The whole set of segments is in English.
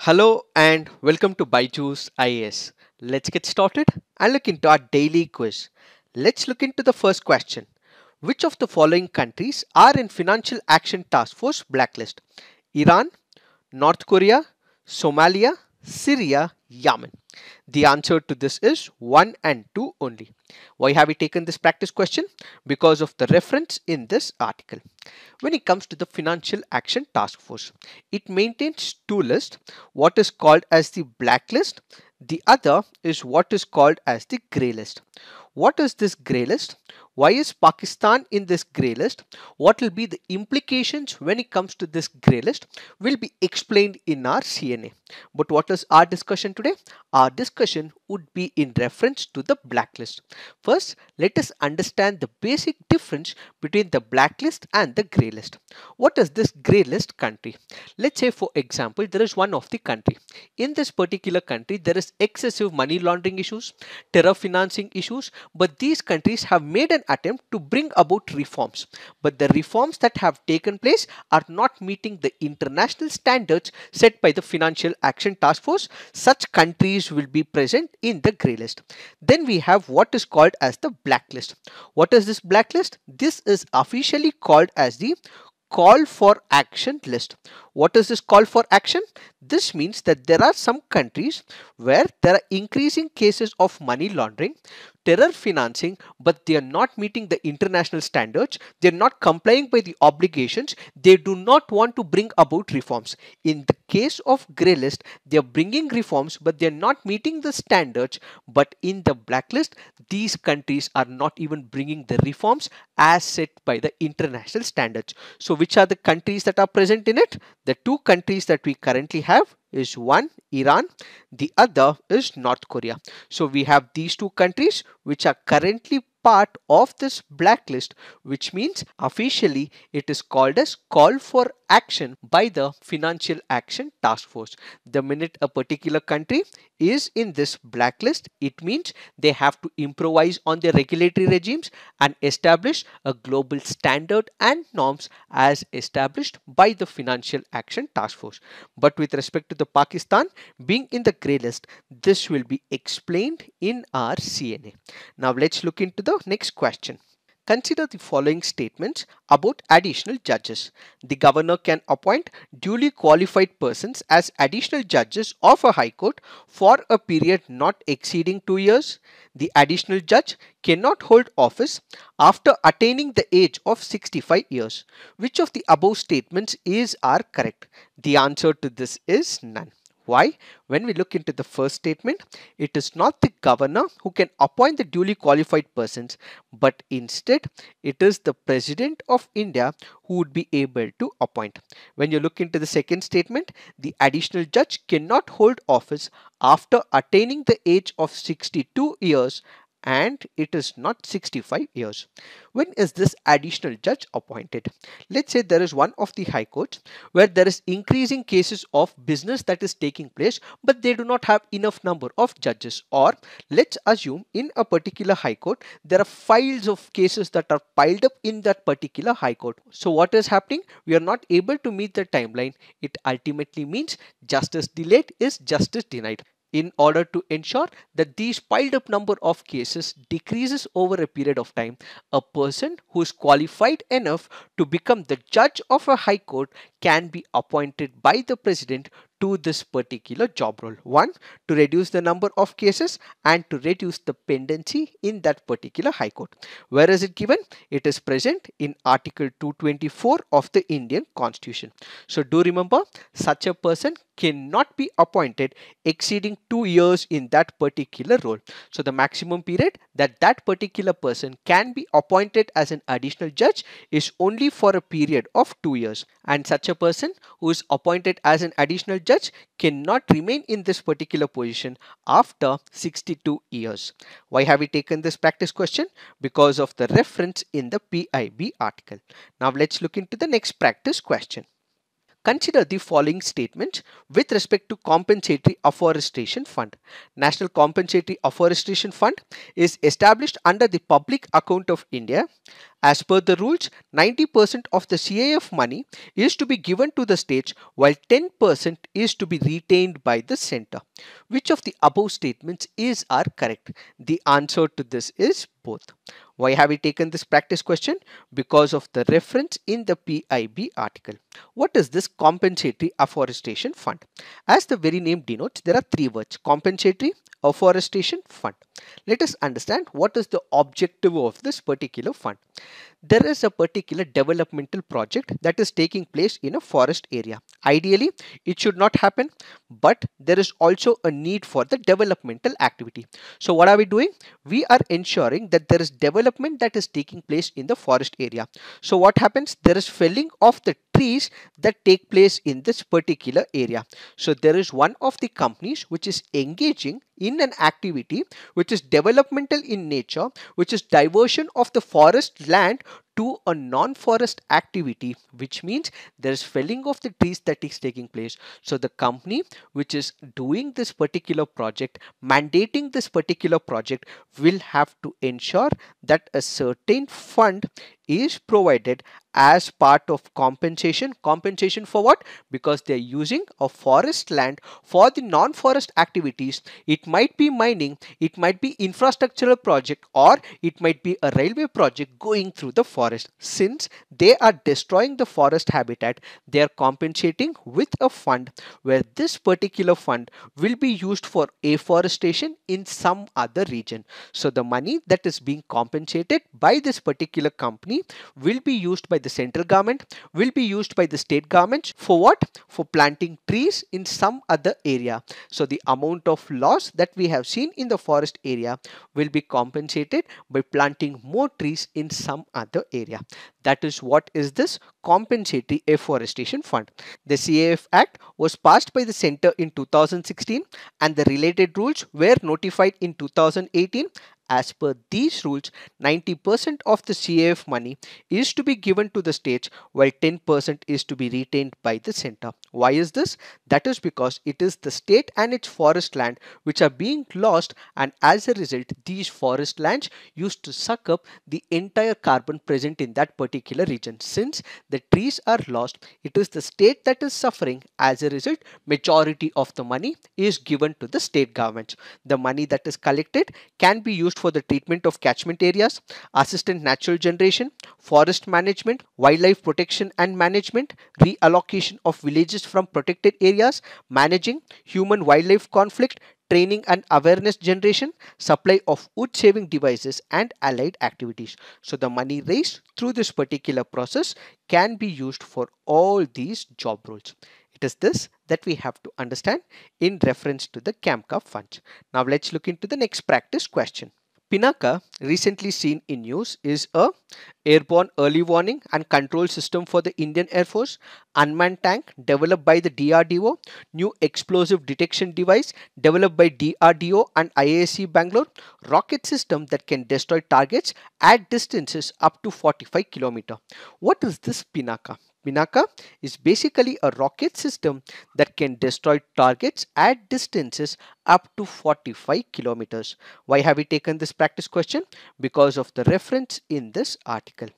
Hello and welcome to Byju's IAS. Let's get started and look into our daily quiz. Let's look into the first question. Which of the following countries are in Financial Action Task Force blacklist? Iran, North Korea, Somalia, Syria, Yemen. The answer to this is 1 and 2 only. Why have we taken this practice question? Because of the reference in this article. When it comes to the Financial Action Task Force, it maintains two lists, what is called as the blacklist, the other is what is called as the grey list. What is this grey list? Why is Pakistan in this grey list? What will be the implications when it comes to this grey list will be explained in our CNA. But what is our discussion today? Our discussion would be in reference to the blacklist. First, let us understand the basic difference between the blacklist and the grey list. What is this grey list country? Let's say for example, there is one of the country. In this particular country, there is excessive money laundering issues, terror financing issues, but these countries have made an attempt to bring about reforms. But the reforms that have taken place are not meeting the international standards set by the Financial Action Task Force. Such countries will be present in the grey list. Then we have what is called as the blacklist. What is this blacklist? This is officially called as the call for action list. What is this call for action? This means that there are some countries where there are increasing cases of money laundering, terror financing, but they are not meeting the international standards. They are not complying by the obligations. They do not want to bring about reforms. In the case of grey list, they are bringing reforms, but they are not meeting the standards. But in the blacklist, these countries are not even bringing the reforms as set by the international standards. So which are the countries that are present in it? The two countries that we currently have is one Iran, the other is North Korea. So we have these two countries which are currently part of this blacklist, which means officially it is called as call for action by the Financial Action Task Force. The minute a particular country is in this blacklist, it means they have to improvise on their regulatory regimes and establish a global standard and norms as established by the Financial Action Task Force. But with respect to the Pakistan being in the grey list, this will be explained in our CNA. Now let's look into the next question. Consider the following statements about additional judges. The governor can appoint duly qualified persons as additional judges of a high court for a period not exceeding 2 years. The additional judge cannot hold office after attaining the age of 65 years. Which of the above statements are correct? The answer to this is none. Why? When we look into the first statement, it is not the governor who can appoint the duly qualified persons, but instead it is the President of India who would be able to appoint. When you look into the second statement, the additional judge cannot hold office after attaining the age of 62 years and it is not 65 years. When is this additional judge appointed? Let's say there is one of the high courts where there is increasing cases of business that is taking place, but they do not have enough number of judges. Or let's assume in a particular high court, there are files of cases that are piled up in that particular high court. So what is happening? We are not able to meet the timeline. It ultimately means justice delayed is justice denied. In order to ensure that these piled up number of cases decreases over a period of time, a person who is qualified enough to become the judge of a high court can be appointed by the president to this particular job role. One, to reduce the number of cases and to reduce the pendency in that particular high court. Where is it given? It is present in Article 224 of the Indian Constitution. So do remember, such a person cannot be appointed exceeding 2 years in that particular role. So the maximum period that that particular person can be appointed as an additional judge is only for a period of 2 years. And such a person who is appointed as an additional judge cannot remain in this particular position after 62 years. Why have we taken this practice question? Because of the reference in the PIB article. Now let's look into the next practice question. Consider the following statements with respect to Compensatory Afforestation Fund. National Compensatory Afforestation Fund is established under the Public Account of India As per the rules, 90% of the CAF money is to be given to the states while 10% is to be retained by the center. Which of the above statements are correct? The answer to this is both. Why have we taken this practice question? Because of the reference in the PIB article. What is this compensatory afforestation fund? As the very name denotes, there are three words: compensatory, afforestation, fund. Let us understand what is the objective of this particular fund. There is a particular developmental project that is taking place in a forest area. Ideally, it should not happen, but there is also a need for the developmental activity. So what are we doing? We are ensuring that there is development that is taking place in the forest area. So what happens? There is felling of the trees that take place in this particular area. So there is one of the companies which is engaging in an activity which is developmental in nature, which is diversion of the forest land to a non-forest activity, which means there is felling of the trees that is taking place. So the company which is doing this particular project, mandating this particular project, will have to ensure that a certain fund is provided as part of compensation. Compensation for what? Because they are using a forest land for the non-forest activities. It might be mining, it might be infrastructural project, or it might be a railway project going through the forest. Since they are destroying the forest habitat, they are compensating with a fund where this particular fund will be used for afforestation in some other region. So the money that is being compensated by this particular company will be used by the central government, will be used by the state governments for what? For planting trees in some other area. So the amount of loss that we have seen in the forest area will be compensated by planting more trees in some other area. That is what is this compensatory afforestation fund. The CAF Act was passed by the center in 2016 and the related rules were notified in 2018. As per these rules, 90% of the CAF money is to be given to the states while 10% is to be retained by the center. Why is this? That is because it is the state and its forest land which are being lost, and as a result these forest lands used to suck up the entire carbon present in that particular region. Since the trees are lost, it is the state that is suffering. As a result, majority of the money is given to the state governments. The money that is collected can be used for the treatment of catchment areas, assistant natural generation, forest management, wildlife protection and management, reallocation of villages from protected areas, managing human wildlife conflict, training and awareness generation, supply of wood saving devices and allied activities. So the money raised through this particular process can be used for all these job roles. It is this that we have to understand in reference to the CAMCA funds. Now let's look into the next practice question. Pinaka, recently seen in news, is a airborne early warning and control system for the Indian Air Force, unmanned tank developed by the DRDO, new explosive detection device developed by DRDO and IAC Bangalore, rocket system that can destroy targets at distances up to 45 km. What is this Pinaka? Pinaka is basically a rocket system that can destroy targets at distances up to 45 kilometers. Why have we taken this practice question? Because of the reference in this article.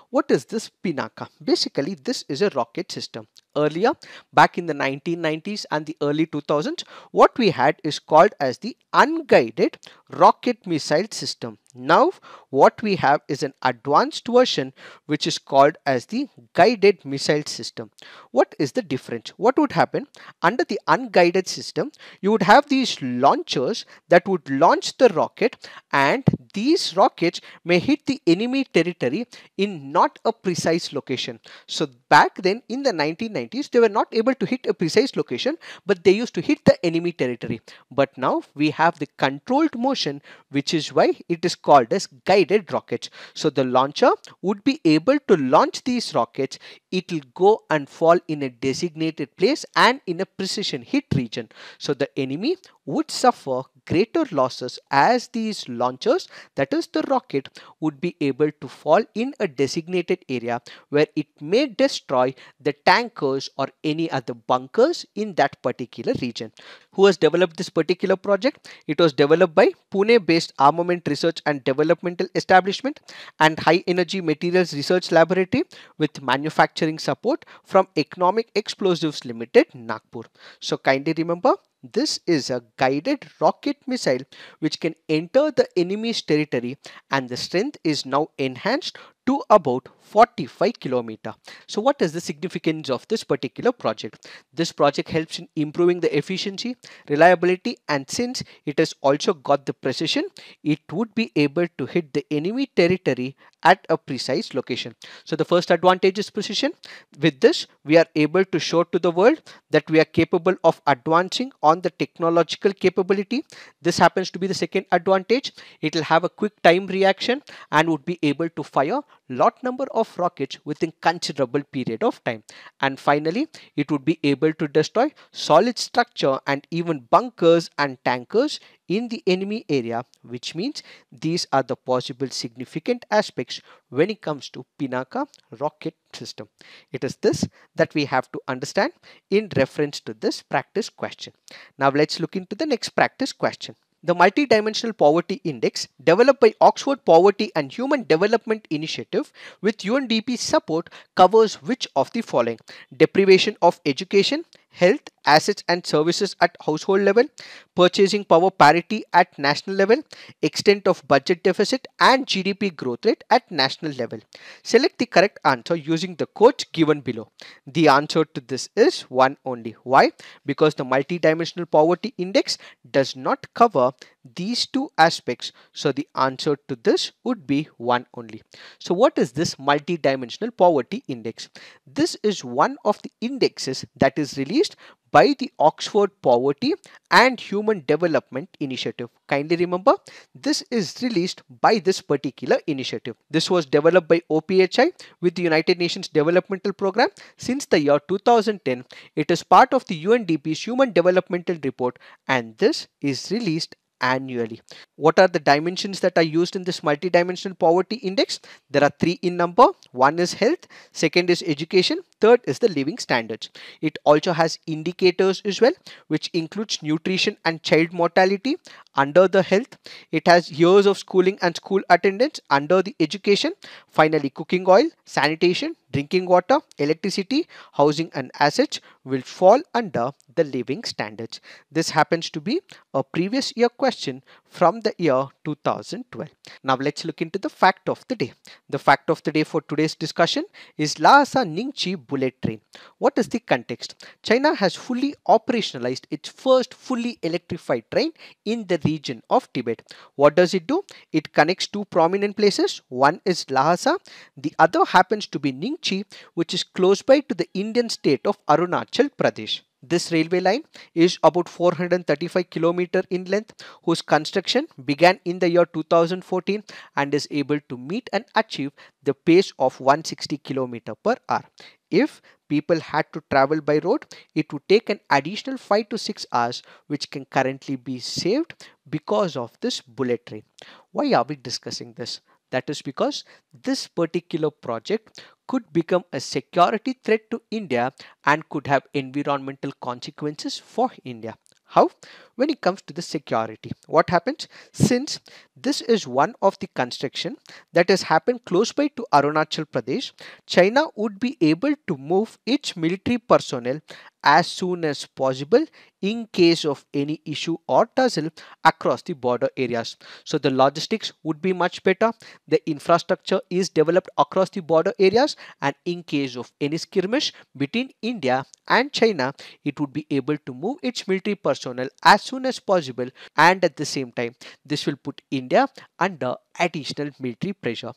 What is this Pinaka? Basically, this is a rocket system. Earlier, back in the 1990s and the early 2000s, what we had is called as the unguided rocket missile system. Now, what we have is an advanced version which is called as the guided missile system. What is the difference? What would happen? Under the unguided system, you would have these launchers that would launch the rocket, and these rockets may hit the enemy territory in not a precise location. So back then in the 1990s, they were not able to hit a precise location, but they used to hit the enemy territory. But now we have the controlled motion, which is why it is called as guided rockets. So the launcher would be able to launch these rockets. It will go and fall in a designated place and in a precision hit region. So the enemy would suffer greater losses as these launchers, that is the rocket, would be able to fall in a designated area where it may destroy the tankers or any other bunkers in that particular region. Who has developed this particular project? It was developed by Pune based Armament Research and Developmental Establishment and High Energy Materials Research Laboratory with manufacturing support from Economic Explosives Limited, Nagpur. So kindly remember, this is a guided rocket missile which can enter the enemy's territory, and the strength is now enhanced to about 45 kilometer. So what is the significance of this particular project? This project helps in improving the efficiency, reliability, and since it has also got the precision, it would be able to hit the enemy territory at a precise location. So the first advantage is precision. With this, we are able to show to the world that we are capable of advancing on the technological capability. This happens to be the second advantage. It will have a quick time reaction and would be able to fire lot number of rockets within considerable period of time. And finally, it would be able to destroy solid structure and even bunkers and tankers in the enemy area, which means these are the possible significant aspects when it comes to Pinaka rocket system. It is this that we have to understand in reference to this practice question. Now let's look into the next practice question. The Multidimensional Poverty Index, developed by Oxford Poverty and Human Development Initiative with UNDP support, covers which of the following? Deprivation of education, health, assets and services at household level, purchasing power parity at national level, extent of budget deficit and GDP growth rate at national level. Select the correct answer using the codes given below. The answer to this is one only. Why? Because the Multidimensional Poverty Index does not cover these two aspects. So the answer to this would be one only. So what is this Multidimensional Poverty Index? This is one of the indexes that is released by the Oxford Poverty and Human Development Initiative. Kindly remember, this is released by this particular initiative. This was developed by OPHI with the United Nations Developmental Program since the year 2010. It is part of the UNDP's Human Developmental Report and this is released annually. What are the dimensions that are used in this Multidimensional Poverty Index? There are three in number. One is health, second is education, third is the living standards. It also has indicators as well, which includes nutrition and child mortality under the health. It has years of schooling and school attendance under the education. Finally, cooking oil, sanitation, drinking water, electricity, housing and assets will fall under the living standards. This happens to be a previous year question from the year 2012. Now let's look into the fact of the day. The fact of the day for today's discussion is Lhasa Ningchi bullet train. What is the context? China has fully operationalized its first fully electrified train in the region of Tibet. What does it do? It connects two prominent places. One is Lhasa, the other happens to be Ningchi, which is close by to the Indian state of Arunachal Pradesh. This railway line is about 435 km in length, whose construction began in the year 2014 and is able to meet and achieve the pace of 160 km per hour. If people had to travel by road, it would take an additional 5 to 6 hours, which can currently be saved because of this bullet train. Why are we discussing this? That is because this particular project could become a security threat to India and could have environmental consequences for India. How? When it comes to the security, what happens? Since this is one of the construction that has happened close by to Arunachal Pradesh, China would be able to move its military personnel as soon as possible in case of any issue or tussle across the border areas. So the logistics would be much better. The infrastructure is developed across the border areas, and in case of any skirmish between India and China, it would be able to move its military personnel as soon as possible, and at the same time this will put India under additional military pressure.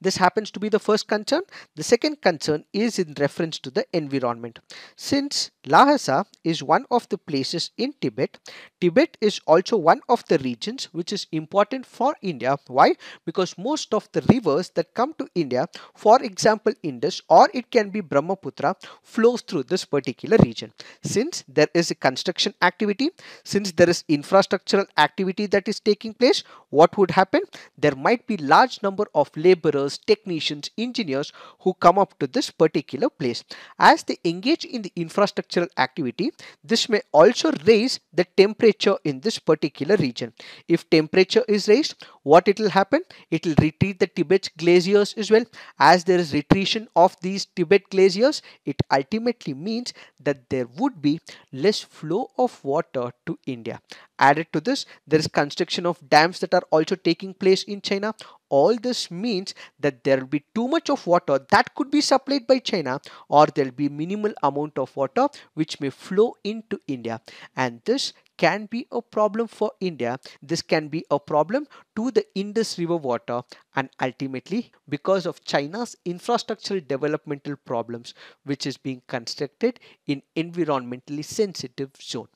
This happens to be the first concern. The second concern is in reference to the environment. Since Lhasa is one of the places in Tibet. Tibet is also one of the regions which is important for India. Why? Because most of the rivers that come to India, for example Indus or it can be Brahmaputra, flows through this particular region. Since there is a construction activity, since there is infrastructural activity that is taking place, what would happen? There might be large number of laborers, technicians, engineers who come up to this particular place. As they engage in the infrastructural activity, this may also raise the temperature in this particular region. If temperature is raised, what it will happen? It will retreat the Tibet glaciers as well. As there is retreation of these Tibet glaciers, it ultimately means that there would be less flow of water to India. Added to this, there is construction of dams that are also taking place in China. All this means that there will be too much of water that could be supplied by China, or there will be minimal amount of water which may flow into India, and this can be a problem for India. This can be a problem to the Indus River water, and ultimately because of China's infrastructural developmental problems which is being constructed in environmentally sensitive zone.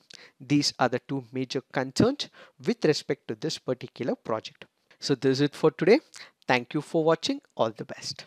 These are the two major concerns with respect to this particular project. So this is it for today. Thank you for watching. All the best.